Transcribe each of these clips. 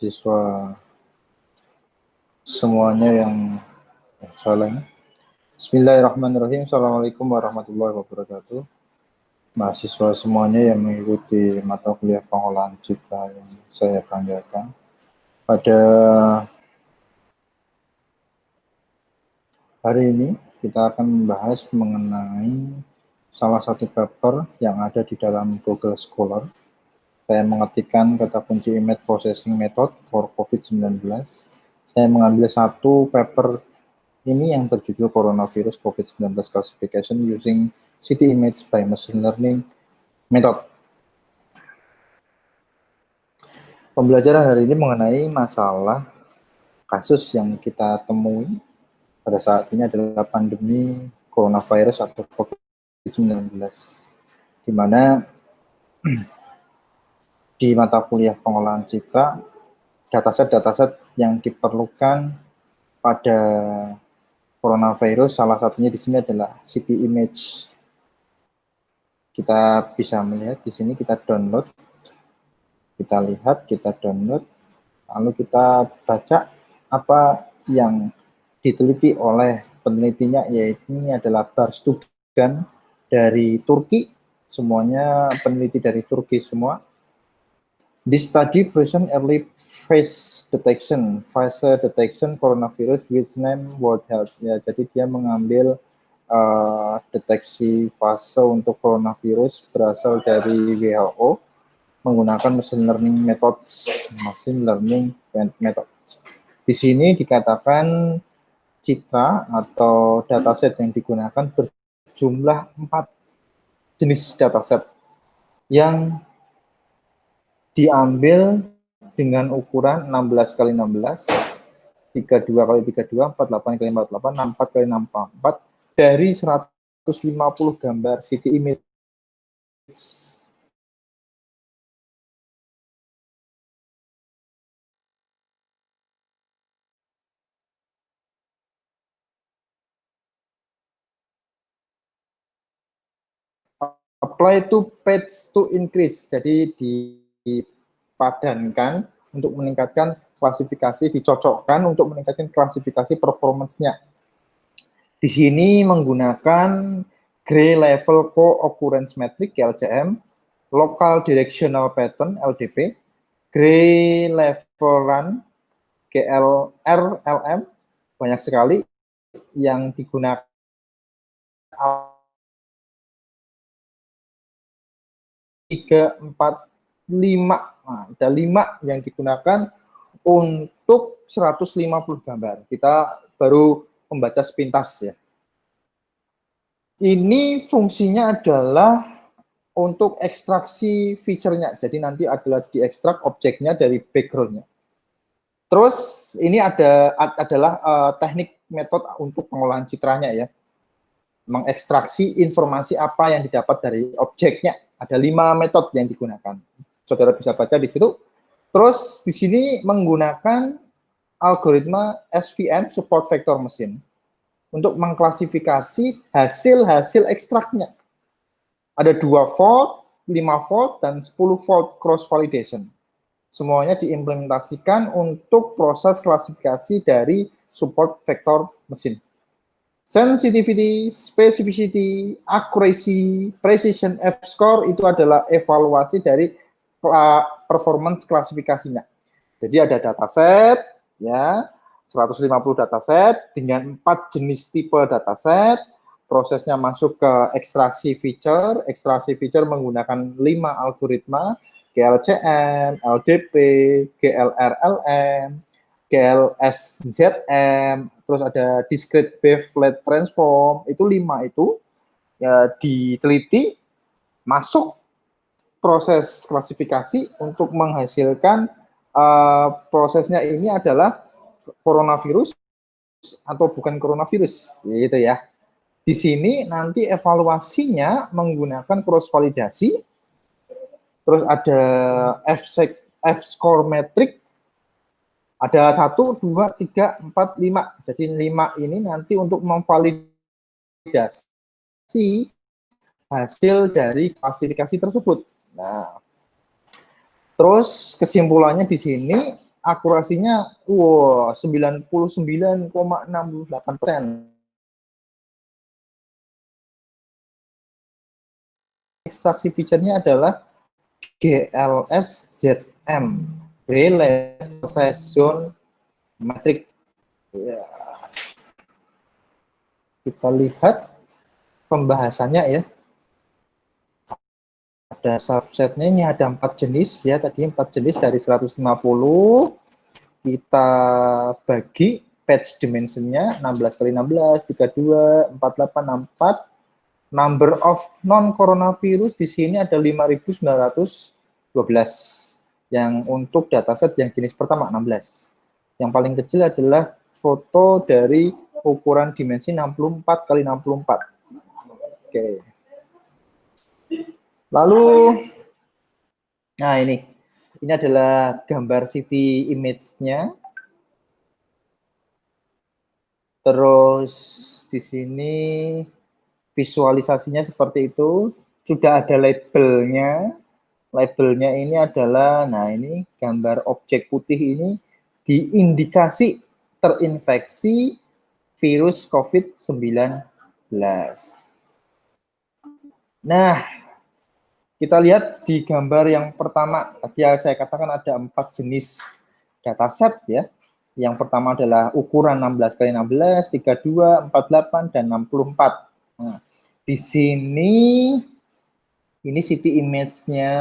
Siswa semuanya yang salah. Bismillahirrahmanirrahim. Assalamualaikum warahmatullahi wabarakatuh. Mahasiswa semuanya yang mengikuti mata kuliah pengolahan cipta yang saya banggakan. Pada hari ini kita akan membahas mengenai salah satu paper yang ada di dalam Google Scholar. Saya mengetikkan kata kunci image processing method for COVID-19. Saya mengambil satu paper ini yang berjudul Coronavirus COVID-19 Classification Using City Image by Machine Learning Method. Pembelajaran hari ini mengenai masalah kasus yang kita temui pada saat ini adalah pandemi coronavirus atau COVID-19, di mana di mata kuliah pengolahan citra, dataset yang diperlukan pada coronavirus, salah satunya di sini adalah city image. Kita bisa melihat di sini, kita download, kita lihat, kita download, lalu kita baca apa yang diteliti oleh penelitinya, yaitu ini adalah Barstugan dari Turki, semuanya peneliti dari Turki semua. This study present early phase detection coronavirus with name World Health. Ya, jadi dia mengambil deteksi fase untuk coronavirus berasal dari WHO menggunakan machine learning methods. Di sini dikatakan citra atau dataset yang digunakan berjumlah 4 jenis dataset yang diambil dengan ukuran 16 x 16, 32 x 32, 48 x 48, 64 x 64 dari 150 gambar city image. Apply to page to increase, jadi dipadankan untuk meningkatkan klasifikasi, dicocokkan untuk meningkatkan klasifikasi performance-nya. Di sini menggunakan Gray Level Co-Occurrence Metric (LCM), Local Directional Pattern (LDP), Gray Level Run (RLM), banyak sekali yang digunakan. 3, 4, 5. Nah, ada 5 yang digunakan untuk 150 gambar. Kita baru membaca sepintas ya. Ini fungsinya adalah untuk ekstraksi feature-nya. Jadi nanti adalah diekstrak objeknya dari background-nya. Terus ini adalah teknik metode untuk pengolahan citranya ya. Mengekstraksi informasi apa yang didapat dari objeknya. Ada 5 metode yang digunakan. Saudara bisa baca di situ. Terus di sini menggunakan algoritma SVM support vector machine untuk mengklasifikasi hasil ekstraknya. Ada 2 volt, 5 volt, dan 10 volt cross validation. Semuanya diimplementasikan untuk proses klasifikasi dari support vector machine. Sensitivity, specificity, accuracy, precision, F-score itu adalah evaluasi dari performance klasifikasinya. Jadi ada dataset, ya, 150 dataset dengan 4 jenis tipe dataset. Prosesnya masuk ke ekstraksi feature menggunakan 5 algoritma, GLCM, LDP, GLRLM, GLSZM, terus ada discrete wavelet transform, itu 5 itu ya diteliti, masuk proses klasifikasi untuk menghasilkan prosesnya ini adalah coronavirus atau bukan coronavirus, gitu ya. Di sini nanti evaluasinya menggunakan cross validasi, terus ada F-score metric, ada 1, 2, 3, 4, 5. Jadi 5 ini nanti untuk memvalidasi hasil dari klasifikasi tersebut. Nah, terus kesimpulannya di sini akurasinya wow 99,68%. Ekstraksi feature-nya adalah GLSZM, Gray Level Size Zone Metric. Ya. Kita lihat pembahasannya ya. Ada subsetnya, ini ada 4 jenis ya, tadi 4 jenis dari 150. Kita bagi patch dimensionnya 16 kali 16, 32, 48, 64. Number of non-coronavirus di sini ada 5.912 yang untuk dataset yang jenis pertama 16. Yang paling kecil adalah foto dari ukuran dimensi 64 kali 64. Oke. Lalu, nah ini adalah gambar city image-nya. Terus di sini visualisasinya seperti itu, sudah ada labelnya. Labelnya ini adalah, nah ini gambar objek putih ini diindikasi terinfeksi virus COVID-19. Nah, kita lihat di gambar yang pertama, tadi saya katakan ada 4 jenis dataset ya. Yang pertama adalah ukuran 16 kali 16, 32, 48, dan 64. Nah, di sini ini city image-nya.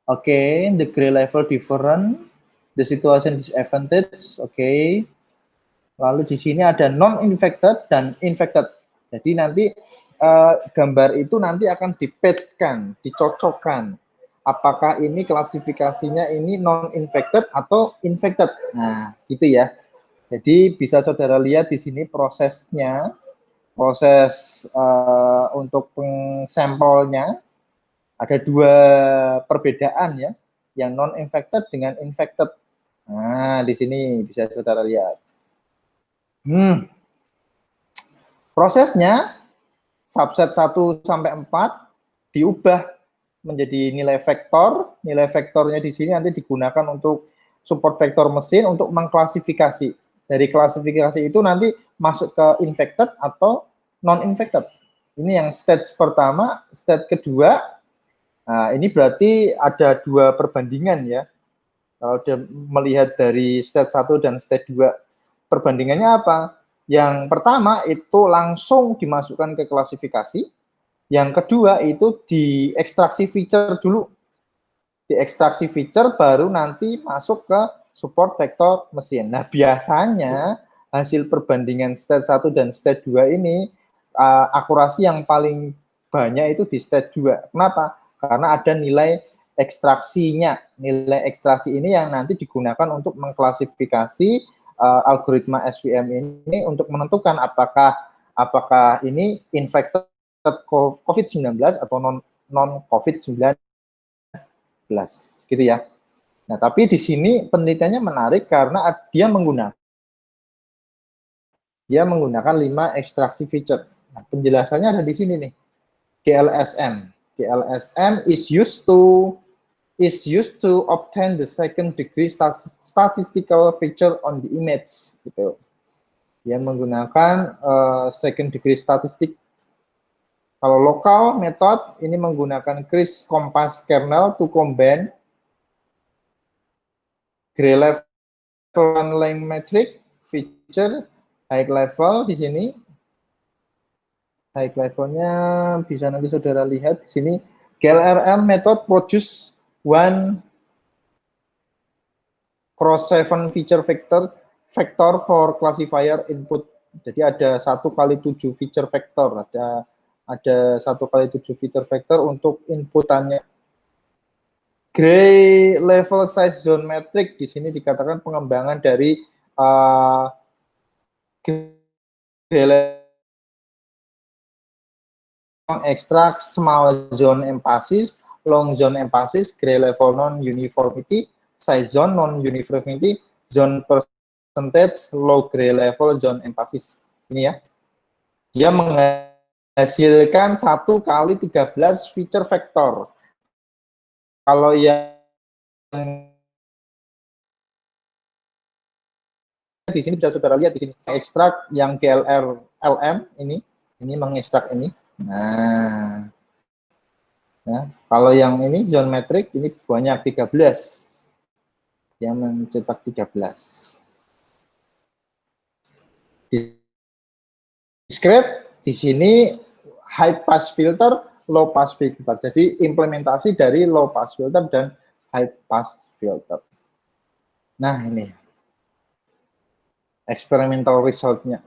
Oke, the gray level different, the situation disadvantage. Oke. Lalu di sini ada non-infected dan infected. Jadi nanti gambar itu nanti akan dipatch-kan, dicocokkan. Apakah ini klasifikasinya ini non-infected atau infected. Nah, gitu ya. Jadi bisa saudara lihat di sini prosesnya, proses untuk sampelnya ada 2 perbedaan ya, yang non-infected dengan infected. Nah, di sini bisa saudara lihat. Prosesnya subset 1 sampai 4 diubah menjadi nilai vektor. Nilai vektornya di sini nanti digunakan untuk support vektor mesin untuk mengklasifikasi. Dari klasifikasi itu nanti masuk ke infected atau non-infected. Ini yang stage pertama. Stage kedua, nah ini berarti ada 2 perbandingan ya. Kalau melihat dari stage 1 dan stage 2, perbandingannya apa? Yang pertama itu langsung dimasukkan ke klasifikasi. Yang kedua itu diekstraksi feature dulu. Diekstraksi feature baru nanti masuk ke support vektor mesin. Nah, biasanya hasil perbandingan stage 1 dan stage 2 ini akurasi yang paling banyak itu di stage 2. Kenapa? Karena ada nilai ekstraksinya. Nilai ekstraksi ini yang nanti digunakan untuk mengklasifikasi algoritma SVM ini untuk menentukan apakah ini infected COVID-19 atau non COVID-19 gitu ya. Nah, tapi di sini penelitiannya menarik karena dia menggunakan 5 ekstraksi feature. Nah, penjelasannya ada di sini nih. GLSM. GLSM is used to obtain the second degree statistical feature on the image gitu. Dia menggunakan second degree statistik. Kalau lokal method ini menggunakan Kris Compass kernel to combine gray level line metric feature high level di sini. High levelnya bisa nanti saudara lihat di sini. GLRM method produce one cross 7 feature vector for classifier input. Jadi ada 1 kali 7 feature vector, ada 1 kali 7 feature vector untuk inputannya. Gray level size zone metric di sini dikatakan pengembangan dari gray level ekstrak small zone emphasis, long zone emphasis, gray level non-uniformity, size zone non-uniformity, zone percentage, low gray level zone emphasis. Ini ya. Dia menghasilkan 1 kali 13 feature vector. Kalau yang di sini bisa saudara lihat di sini ekstrak yang GLR LM ini mengekstrak ini. Nah, ya, kalau yang ini John Metric ini banyak 13. Yang mencetak 13. Discrete di sini high pass filter, low pass filter. Jadi implementasi dari low pass filter dan high pass filter. Nah, ini experimental resultnya.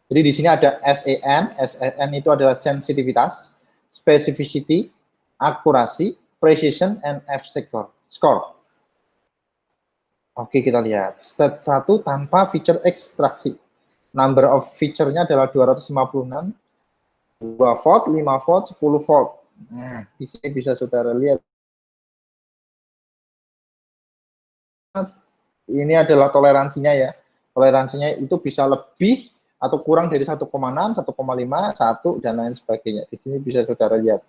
Jadi di sini ada SEN. SEN itu adalah sensitivitas, specificity, akurasi, precision, and F-score. Oke, kita lihat. Step 1 tanpa feature ekstraksi. Number of feature-nya adalah 256, 2 volt, 5 volt, 10 volt. Nah, di sini bisa saudara lihat. Ini adalah toleransinya ya. Toleransinya itu bisa lebih atau kurang dari 1,6, 1,5, 1, dan lain sebagainya. Di sini bisa saudara lihat.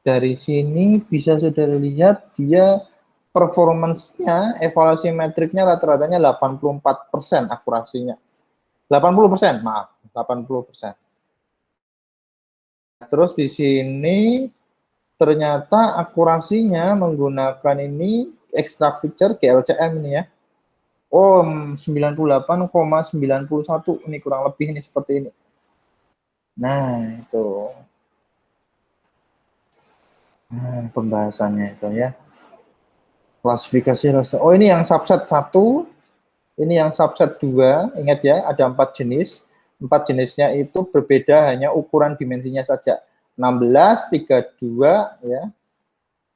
Dari sini bisa saudara lihat dia performance-nya, evaluasi metriknya rata-ratanya 84% akurasinya. 80%, maaf, 80%. Terus di sini ternyata akurasinya menggunakan ini extra feature GLCM ini ya. Oh, 98,91 ini kurang lebih ini seperti ini. Nah, itu. Nah, pembahasannya itu ya. Klasifikasi rasa. Oh, ini yang subset 1, ini yang subset 2. Ingat ya, ada 4 jenis. 4 jenisnya itu berbeda hanya ukuran dimensinya saja. 16, 32 ya.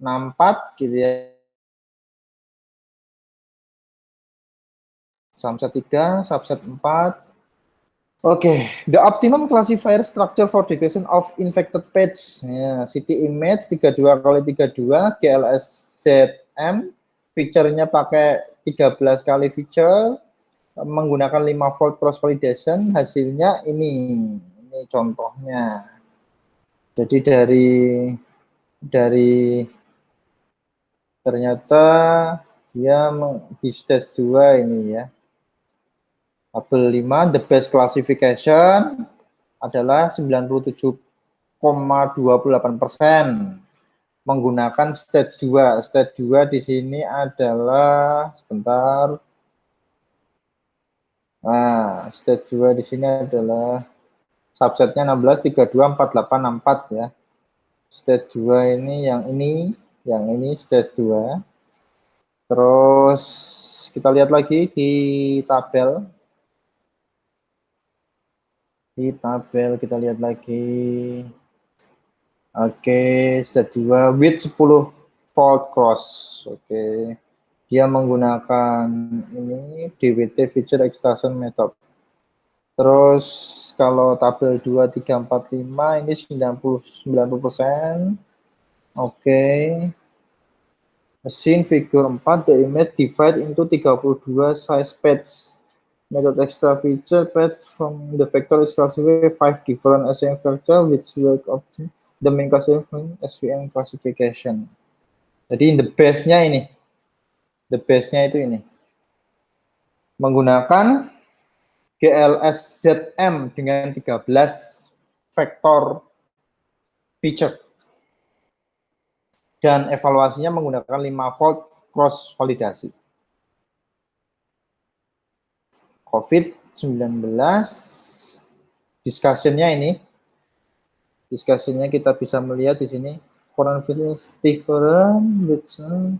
64 gitu ya. Subset 3, subset 4. Oke, the optimum classifier structure for detection of infected page. Ya, CT image 32x32 GLSZM. Feature-nya pakai 13 kali feature, menggunakan 5 volt cross validation. Hasilnya ini contohnya. Jadi dari ternyata dia di stage 2 ini ya. Tabel 5, the best classification adalah 97,28%. Menggunakan stage 2. Stage 2 di sini adalah, sebentar. Nah, stage 2 di sini adalah subsetnya 16, 32, 48, 64 ya. Stage 2 ini yang ini stage 2. Terus kita lihat lagi di tabel. Kita lihat lagi. Oke, stage 2 with 10 volt cross. Oke. Dia menggunakan ini DWT feature extraction method. Terus kalau tabel 2, 3, 4, 5 ini 90%. Oke. Scene figure 4, the image divide into 32 size pads. Method extra feature pads from the vector is classified 5 different SVM vector which work of the main classification SVM classification. Jadi the base-nya ini. The base-nya itu ini. Menggunakan GLSZM dengan 13 vektor feature. Dan evaluasinya menggunakan 5 volt cross validasi. COVID-19 discussion-nya ini. Discussion-nya kita bisa melihat di sini. Coronavirus different.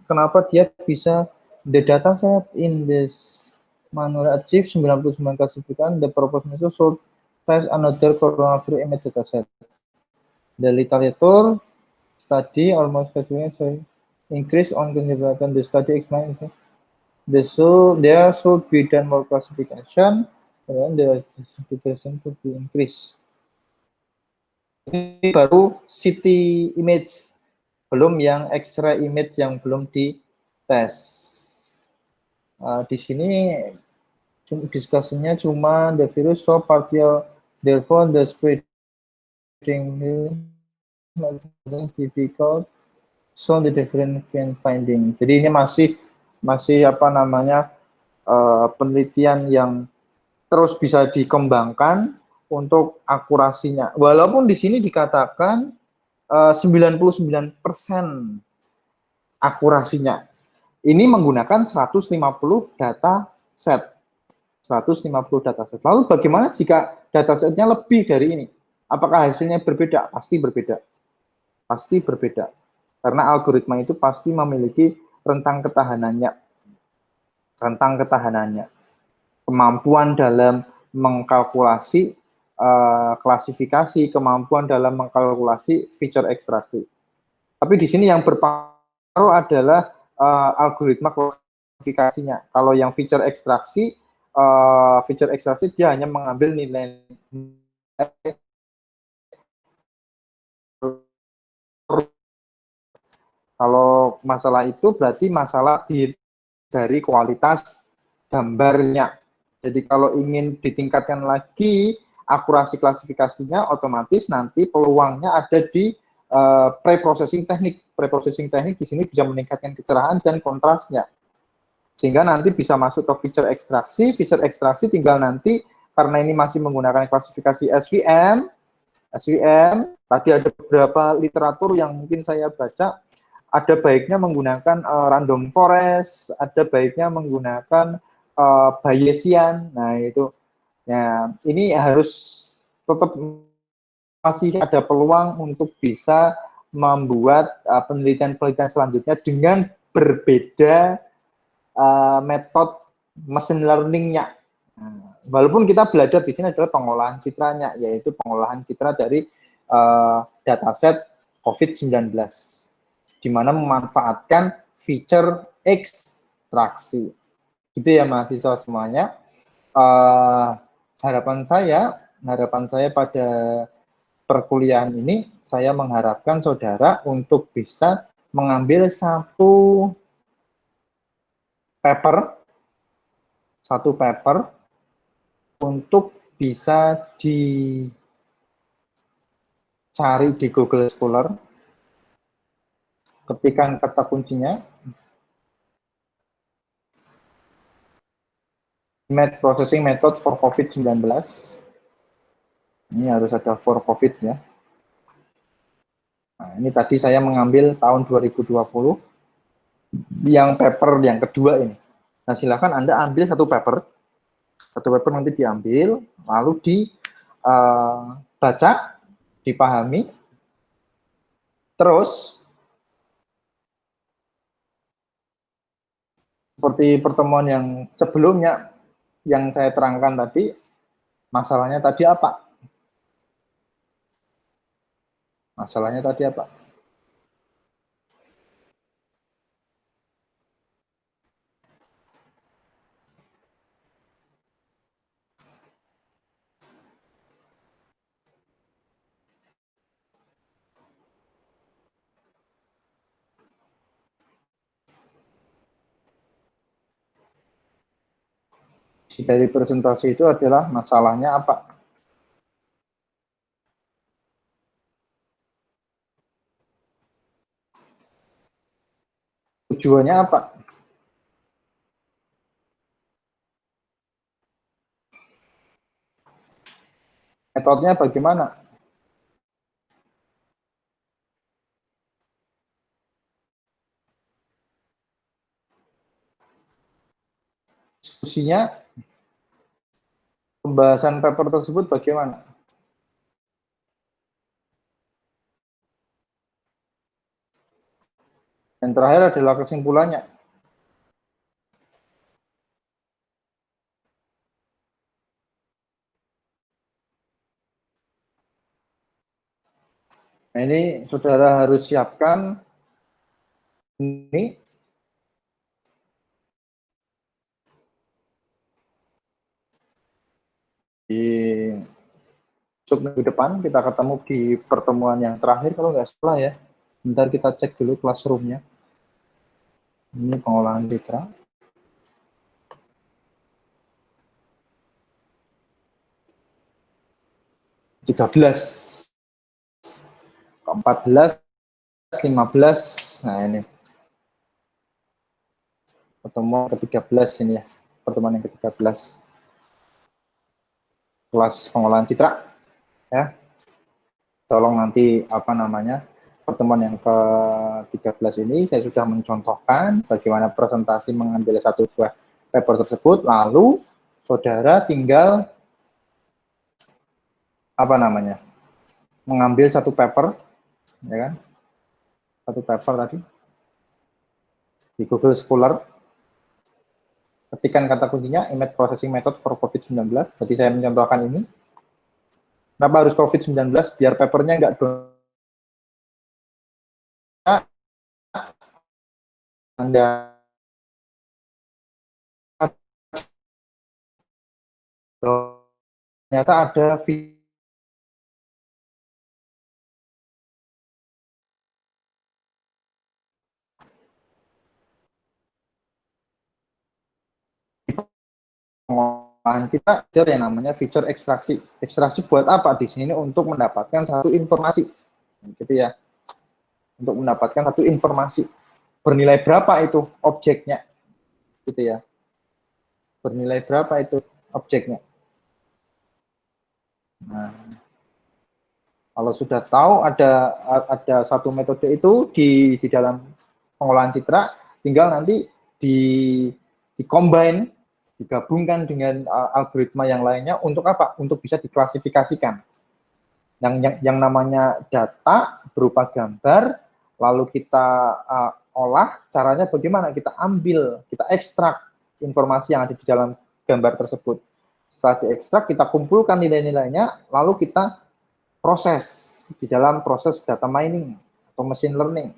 Kenapa dia bisa the data set in this manual achieve 99 klasifikan the proposal should test another coronavirus image data set. The literature study almost increase on consideration the study explain there should be done more classification and the division to be increased. Ini baru CT image, belum yang X-ray image yang belum dites. Di sini diskusinya cuma the virus so partial, therefore the spreading difficult, so the different finding. Jadi ini masih apa namanya penelitian yang terus bisa dikembangkan untuk akurasinya. Walaupun di sini dikatakan 99% akurasinya. Ini menggunakan 150 data set. 150 data set. Lalu bagaimana jika data setnya lebih dari ini? Apakah hasilnya berbeda? Pasti berbeda. Pasti berbeda. Karena algoritma itu pasti memiliki rentang ketahanannya. Rentang ketahanannya. Kemampuan dalam mengkalkulasi klasifikasi, kemampuan dalam mengkalkulasi feature ekstraksi. Tapi di sini yang berpengaruh adalah algoritma klasifikasinya. Kalau yang feature ekstraksi dia hanya mengambil nilai kalau masalah itu berarti masalah dari kualitas gambarnya. Jadi kalau ingin ditingkatkan lagi akurasi klasifikasinya, otomatis nanti peluangnya ada di pre-processing teknik. Pre-processing teknik di sini bisa meningkatkan kecerahan dan kontrasnya. Sehingga nanti bisa masuk ke feature ekstraksi. Feature ekstraksi tinggal nanti, karena ini masih menggunakan klasifikasi SVM, tadi ada beberapa literatur yang mungkin saya baca, ada baiknya menggunakan random forest, ada baiknya menggunakan Bayesian. Nah, itu. Ya, ini harus tetap masih ada peluang untuk bisa membuat penelitian-penelitian selanjutnya dengan berbeda metode machine learning-nya. Nah, walaupun kita belajar di sini adalah pengolahan citranya, yaitu pengolahan citra dari dataset COVID-19, di mana memanfaatkan feature ekstraksi. Gitu ya mahasiswa semuanya. Harapan saya pada perkuliahan ini, saya mengharapkan saudara untuk bisa mengambil satu paper untuk bisa dicari di Google Scholar, ketikkan kata kuncinya processing method for COVID-19. Ini harus ada for COVID ya. Nah, ini tadi saya mengambil tahun 2020 yang paper yang kedua ini. Nah, silakan Anda ambil satu paper nanti diambil, lalu dibaca, dipahami, terus seperti pertemuan yang sebelumnya yang saya terangkan tadi, masalahnya tadi apa? Masalahnya tadi apa? Dari presentasi itu adalah masalahnya apa? Tujuannya apa? Metodenya bagaimana? Diskusinya, pembahasan paper tersebut bagaimana? Dan terakhir adalah kesimpulannya. Nah, ini saudara harus siapkan ini. Di minggu depan kita ketemu di pertemuan yang terakhir kalau nggak salah ya. Bentar kita cek dulu classroom-nya. Ini pengolahan citra. 13, 14, 15. Nah, ini pertemuan ke-13 ini ya. Pertemuan yang ke-13. kelas pengolahan citra ya. Tolong nanti pertemuan yang ke-13 ini saya sudah mencontohkan bagaimana presentasi mengambil satu buah paper tersebut, lalu saudara tinggal mengambil satu paper, ya kan? Satu paper tadi di Google Scholar, ketikkan kata kuncinya image processing method for COVID-19. Jadi saya mencontohkan ini. Kenapa harus COVID-19? Biar papernya nggak Anda ternyata ada pengolahan kita yang namanya feature ekstraksi. Ekstraksi buat apa di sini? Untuk mendapatkan satu informasi, gitu ya. Untuk mendapatkan satu informasi. Bernilai berapa itu objeknya, gitu ya. Bernilai berapa itu objeknya. Nah, kalau sudah tahu ada satu metode itu di dalam pengolahan citra, tinggal nanti combine, digabungkan dengan algoritma yang lainnya untuk apa? Untuk bisa diklasifikasikan. Yang namanya data berupa gambar, lalu kita olah, caranya bagaimana? Kita ambil, kita ekstrak informasi yang ada di dalam gambar tersebut. Setelah diekstrak, kita kumpulkan nilai-nilainya, lalu kita proses di dalam proses data mining atau machine learning,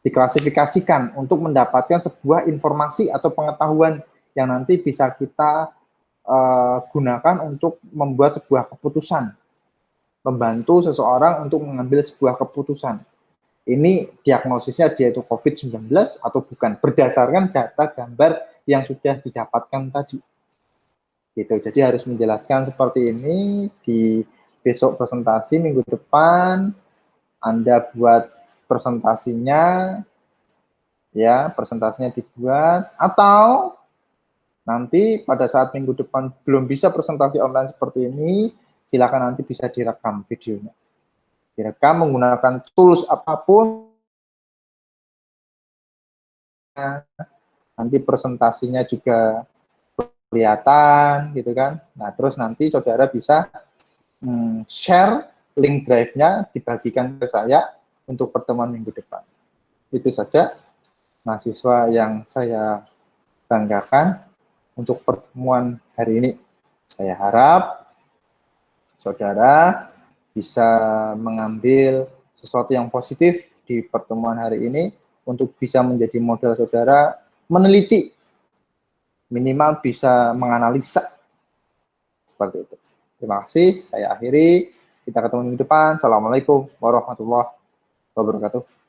diklasifikasikan untuk mendapatkan sebuah informasi atau pengetahuan yang nanti bisa kita gunakan untuk membuat sebuah keputusan, membantu seseorang untuk mengambil sebuah keputusan. Ini diagnosisnya dia itu COVID-19 atau bukan, berdasarkan data gambar yang sudah didapatkan tadi. Gitu. Jadi harus menjelaskan seperti ini. Di besok presentasi minggu depan Anda buat presentasinya, ya, presentasinya dibuat, atau nanti pada saat minggu depan belum bisa presentasi online seperti ini, silakan nanti bisa direkam videonya. Direkam menggunakan tools apapun, nanti presentasinya juga kelihatan, gitu kan. Nah, terus nanti saudara bisa share link drive-nya, dibagikan ke saya untuk pertemuan minggu depan. Itu saja mahasiswa yang saya banggakan untuk pertemuan hari ini. Saya harap saudara bisa mengambil sesuatu yang positif di pertemuan hari ini untuk bisa menjadi modal saudara meneliti, minimal bisa menganalisa. Seperti itu. Terima kasih, saya akhiri. Kita ketemu minggu depan. Assalamualaikum warahmatullahi wabarakatuh.